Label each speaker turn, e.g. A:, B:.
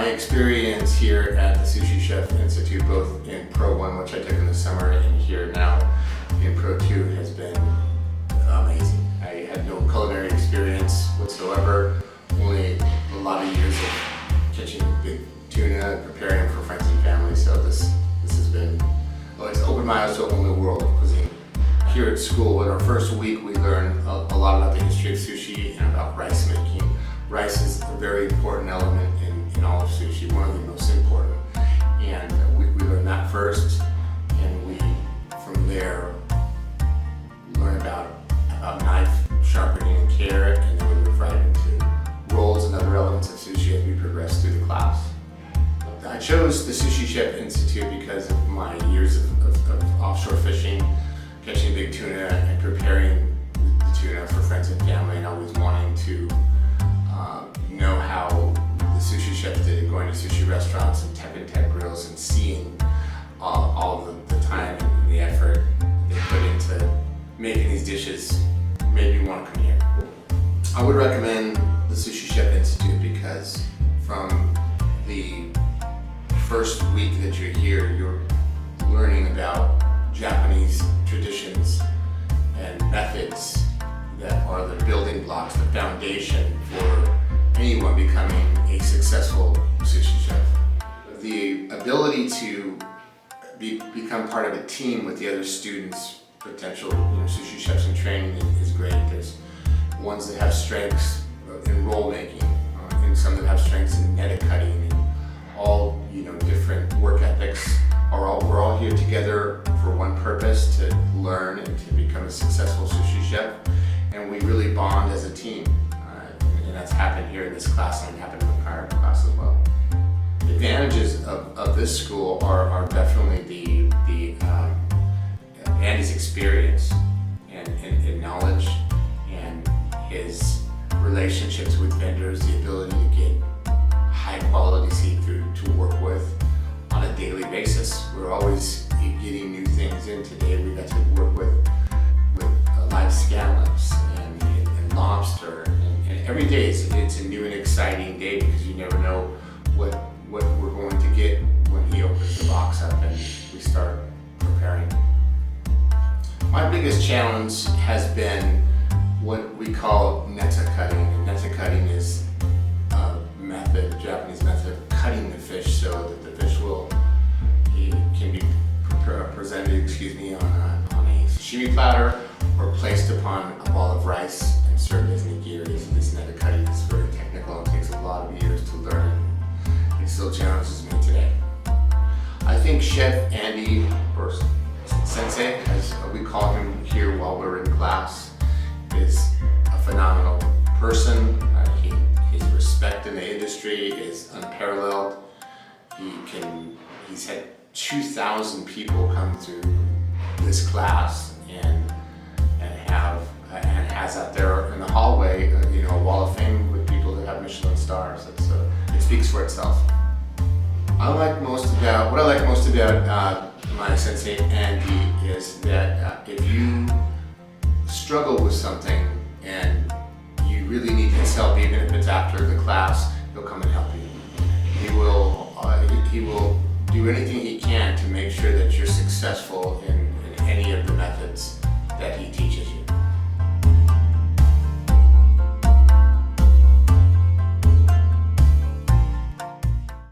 A: My experience here at the Sushi Chef Institute, both in Pro 1, which I took in the summer, and here now in Pro 2, has been amazing. I had no culinary experience whatsoever, only a lot of years of catching big tuna, preparing them for friends and family, so this has been, well, it's opened my eyes to a whole new world of cuisine. Here at school, in our first week, we learned a lot about the history of sushi and about rice making. Rice is a very important element in all of sushi, one of the most important. And we learned that first, and we, from there, learned about knife sharpening and care, and then we moved right into rolls and other elements of sushi as we progressed through the class. I chose the Sushi Chef Institute because of my years of offshore fishing, catching big tuna and preparing the tuna for friends and family, and always wanting to know how the sushi chefs did it, going to sushi restaurants and tech grills and seeing all of the time and the effort they put into making these dishes made me want to come here. I would recommend the Sushi Chef Institute because from the first week that you're here, you're learning about Japanese traditions and methods that are the building blocks, the foundation for anyone becoming a successful sushi chef. The ability to become part of a team with the other students, potential sushi chefs in training is great. There's ones that have strengths in roll making, and some that have strengths in neta cutting, and all different work ethics. We're all here together for one purpose, to learn and to become a successful sushi chef, and we really bond as a team. And that's happened here in this class, and happened in the prior class as well. The advantages of this school are definitely Andy's experience and knowledge, and his relationships with vendors, the ability to get high quality seafood to work with on a daily basis. We're always getting new things in. Today we got to work with live scallops and lobster, and every day it's a new and exciting day, because you never know what we're going to get when he opens the box up and we start preparing. My biggest challenge has been what we call neta cutting. And neta cutting is a Japanese method of cutting the fish so that the fish can be presented on a sashimi platter, or placed upon a ball of rice and served as nigiri. This neta cutting is very technical and takes a lot of years to learn. It still challenges me today. I think Chef Andy, or Sensei, as we call him here while we're in class, is a phenomenal person. His respect in the industry is unparalleled. He's had 2,000 people come through this class, and has out there in the hallway, a wall of fame with people that have Michelin stars. It speaks for itself. What I like most about my sensei Andy is that if you struggle with something and you really need his help, even if it's after the class, he'll come and help you. He will do anything he can to make sure that you're successful in any of the methods